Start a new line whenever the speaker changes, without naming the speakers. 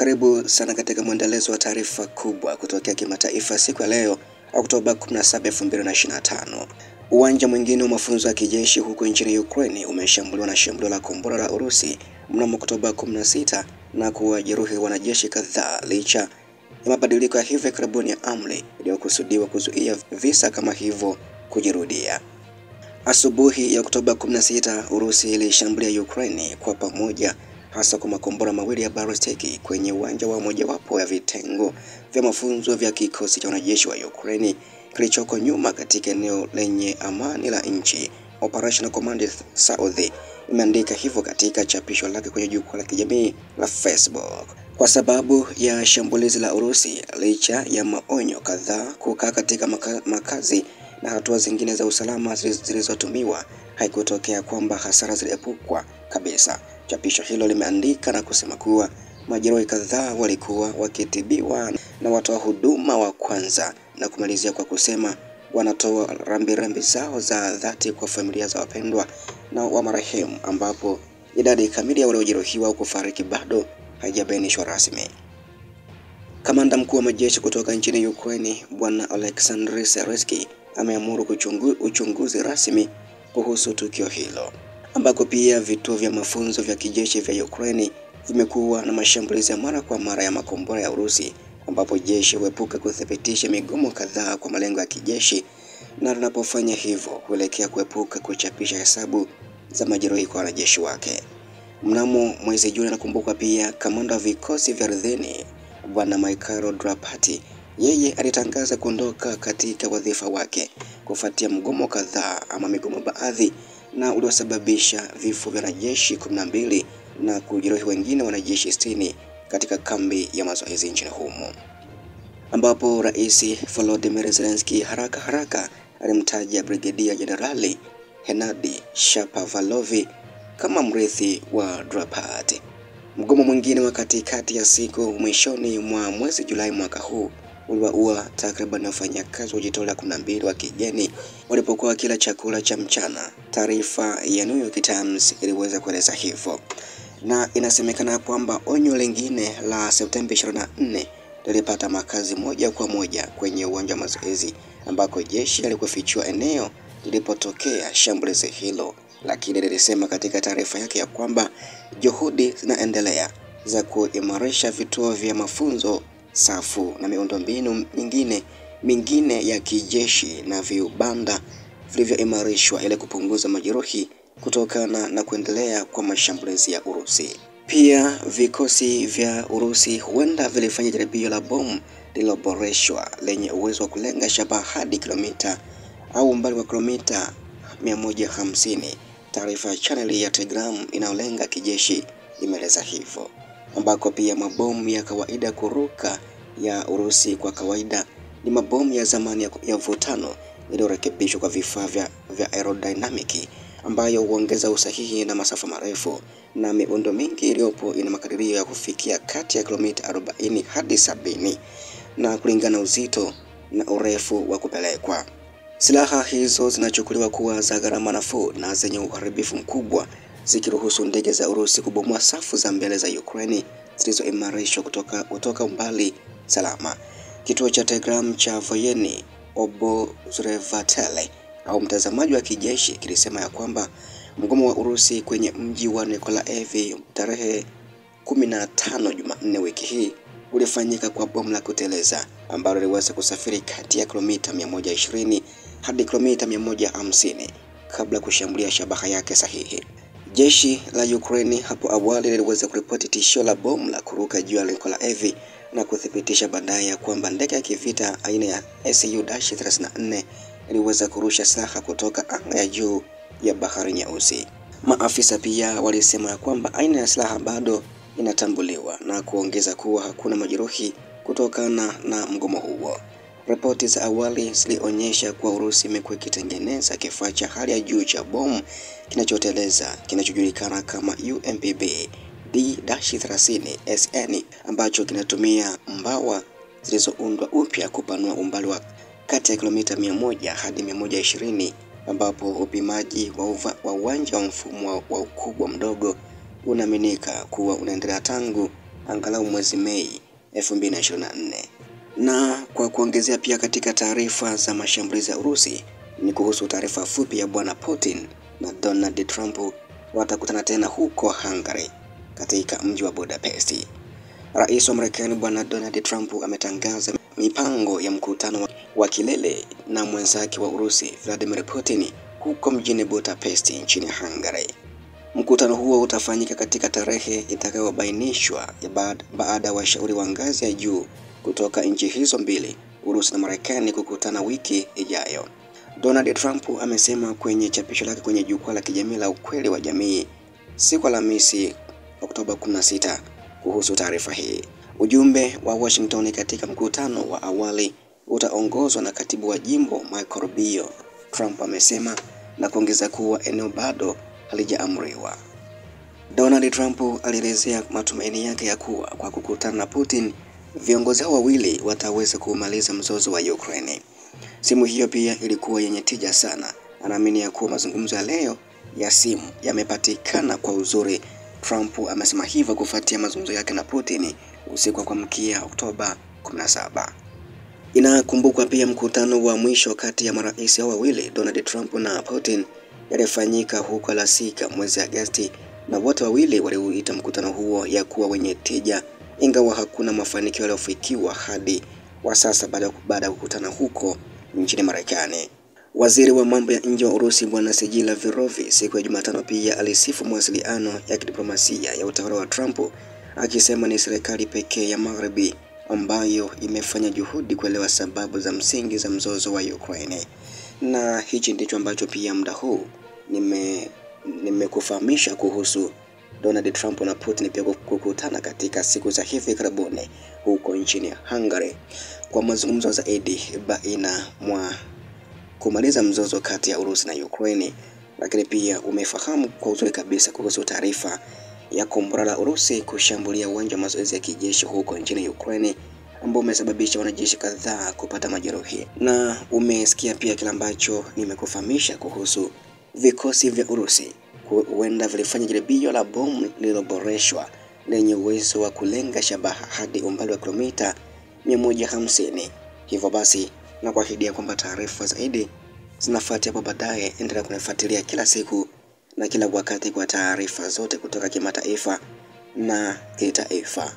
Karibu sana katika mwendelezo wa taarifa kubwa kutokea kimataifa siku ya leo Oktoba 17, 2025. Uwanja mwingine wa mafunzo ya kijeshi huko nchini Ukraine umeshambuliwa na shambulio la kombora la Urusi mnamo Oktoba 16 na kuwajeruhi wanajeshi kadhaa licha ya mabadiliko ya hivi karibuni ya amri iliyokusudiwa kuzuia visa kama hivyo kujirudia. Asubuhi ya Oktoba 16, Urusi ilishambulia Ukraine kwa pamoja, hasa kwa makombora mawili ya balistiki kwenye uwanja wa mojawapo ya vitengo vya mafunzo vya kikosi cha wanajeshi wa Ukraine kilichoko nyuma katika eneo lenye amani la nchi. Operational Command South imeandika hivyo katika chapisho lake kwenye jukwaa la kijamii la Facebook. Kwa sababu ya shambulizi la Urusi, licha ya maonyo kadhaa kukaa katika makazi na hatua zingine za usalama zilizotumiwa, haikutokea kwamba hasara ziliepukwa kabisa. Chapisho hilo limeandika na kusema kuwa majeruhi kadhaa walikuwa wakitibiwa na watoa huduma wa kwanza, na kumalizia kwa kusema wanatoa rambirambi zao za dhati kwa familia za wapendwa na wa marehemu, ambapo idadi kamili ya waliojeruhiwa au kufariki bado haijabainishwa rasmi. Kamanda mkuu wa majeshi kutoka nchini Ukraine, Bwana Oleksandr Syrskyi, ameamuru uchunguzi rasmi kuhusu tukio hilo, ambako pia vituo vya mafunzo vya kijeshi vya Ukraine vimekuwa na mashambulizi ya mara kwa mara ya makombora ya Urusi, ambapo jeshi huepuka kuthibitisha migomo kadhaa kwa malengo ya kijeshi, na linapofanya hivyo huelekea kuepuka kuchapisha hesabu za majeruhi kwa wanajeshi wake. Mnamo mwezi Juni, nakumbuka pia kamanda wa vikosi vya ardhini Bwana Mikhailo Drapati, yeye alitangaza kuondoka katika wadhifa wake kufuatia mgomo kadhaa ama migomo baadhi, na uliosababisha vifo vya wanajeshi 12 na kujeruhi wengine wanajeshi 60 katika kambi ya mazoezi nchini humo, ambapo Rais Volodymyr Zelensky haraka alimtaja Brigedia Jenerali Hennady Shapovalov kama mrithi wa Drapati. Mgomo mwingine wa katikati ya siku mwishoni mwa mwezi Julai mwaka huu uliwaua takriban wafanyakazi wajitolea 12 wa kigeni walipokuwa wakila chakula cha mchana. Taarifa ya New York Times iliweza kueleza hivyo, na inasemekana kwamba onyo lingine la Septemba 24 lilipata makazi moja kwa moja kwenye uwanja wa mazoezi, ambako jeshi lilikufichua eneo lilipotokea shambulizi hilo, lakini lilisema katika taarifa yake ya kwamba juhudi zinaendelea za kuimarisha vituo vya mafunzo, safu na miundombinu mingine ya kijeshi na viubanda vilivyoimarishwa ili kupunguza majeruhi kutokana na kuendelea kwa mashambulizi ya Urusi. Pia vikosi vya Urusi huenda vilifanya jaribio la bomu lililoboreshwa lenye uwezo wa kulenga shabaha hadi kilomita au umbali wa kilomita 150. Taarifa ya channel ya Telegram inayolenga kijeshi imeeleza hivyo, ambako pia mabomu ya kawaida kuruka ya Urusi kwa kawaida ni mabomu ya zamani ya mvutano yaliyorekebishwa kwa vifaa vya aerodynamic ambayo huongeza usahihi na masafa marefu, na miundo mingi iliyopo ina makadirio ya kufikia kati ya kilomita 40 hadi 70 na kulingana uzito na urefu wa kupelekwa. Silaha hizo zinachukuliwa kuwa za gharama nafuu na zenye uharibifu mkubwa, zikiruhusu ndege za Urusi kubomoa safu za mbele za Ukraine zilizoimarishwa kutoka umbali salama. Kituo cha Telegram cha Voyeni Observatory au mtazamaji wa kijeshi kilisema ya kwamba mgomo wa Urusi kwenye mji wa Nikolaev tarehe 15 Jumanne wiki hii ulifanyika kwa bomu la kuteleza ambalo liliweza kusafiri kati ya kilomita 120 hadi kilomita 150 kabla kushambulia shabaha yake sahihi. Jeshi la Ukraine hapo awali liliweza kuripoti tishio la bomu la kuruka juu ya Nikolaev na kuthibitisha baadaye ya kwamba ndege ya kivita aina ya Su-34 iliweza kurusha silaha kutoka anga ya juu ya Bahari Nyeusi. Maafisa pia walisema ya kwamba aina ya silaha bado inatambuliwa na kuongeza kuwa hakuna majeruhi kutokana na mgomo huo. Ripoti za awali zilionyesha kuwa Urusi imekuwa ikitengeneza kifaa cha hali ya juu cha bomu kinachoteleza kinachojulikana kama UMPB D-30 SN, ambacho kinatumia mbawa zilizoundwa upya kupanua umbali wa kati ya kilomita 100 hadi 120, ambapo upimaji wa uwanja wa mfumo wa ukubwa mdogo unaaminika kuwa unaendelea tangu angalau mwezi Mei 2024. Na kwa kuongezea pia katika taarifa za mashambulizi ya Urusi ni kuhusu taarifa fupi ya Bwana Putin na Donald Trump watakutana tena huko Hungary katika mji wa Budapest. Rais wa Marekani Bwana Donald Trump ametangaza mipango ya mkutano wa kilele na mwenzake wa Urusi Vladimir Putin huko mjini Budapest nchini Hungary. Mkutano huo utafanyika katika tarehe itakayobainishwa baada ya washauri wa ngazi ya juu kutoka nchi hizo mbili, Urusi na Marekani, kukutana wiki ijayo. Donald Trump amesema kwenye chapisho lake kwenye jukwaa la kijamii la Ukweli wa Jamii siku Alhamisi Oktoba 16 kuhusu taarifa hii. Ujumbe wa Washington katika mkutano wa awali utaongozwa na katibu wa jimbo Marco Rubio, Trump amesema, na kuongeza kuwa eneo bado halijaamriwa. Donald Trump alielezea matumaini yake ya kuwa kwa kukutana na Putin, viongozi hao wawili wataweza kumaliza mzozo wa Ukraine. Simu hiyo pia ilikuwa yenye tija sana. Anaamini ya kuwa mazungumzo ya leo ya simu yamepatikana kwa uzuri. Trump amesema hivyo kufuatia mazungumzo yake na Putin usiku wa kuamkia Oktoba 17. Inakumbukwa pia mkutano wa mwisho kati ya marais hao wawili, Donald Trump na Putin, yalifanyika huko Alaska mwezi Agosti, na wote wawili waliuita mkutano huo ya kuwa wenye tija, ingawa hakuna mafanikio yaliyofikiwa hadi wa sasa baada ya kukutana huko nchini Marekani. Waziri wa mambo ya nje wa Urusi Bwana Sergei Lavrov siku ya Jumatano pia alisifu mawasiliano ya kidiplomasia ya utawala wa Trump, akisema ni serikali pekee ya Magharibi ambayo imefanya juhudi kuelewa sababu za msingi za mzozo wa Ukraine. Na hichi ndicho ambacho pia muda huu nimekufahamisha kuhusu Donald Trump na Putin pia kukutana katika siku za hivi karibuni huko nchini Hungary kwa mazungumzo zaidi baina mwa kumaliza mzozo kati ya Urusi na Ukraine. Lakini pia umefahamu kwa uzuri kabisa kuhusu taarifa ya kombora la Urusi kushambulia uwanja wa mazoezi ya kijeshi huko nchini Ukraine, ambao umesababisha wanajeshi kadhaa kupata majeruhi. Na umesikia pia kile ambacho nimekufahamisha kuhusu vikosi vya Urusi huenda vilifanya jaribio la bomu lililoboreshwa lenye uwezo wa kulenga shabaha hadi umbali wa kilomita 150. Hivyo basi na kuahidia kwamba taarifa zaidi zinafuatia hapo baadaye. Endelea kunifuatilia kila siku na kila wakati kwa taarifa zote kutoka kimataifa na kitaifa.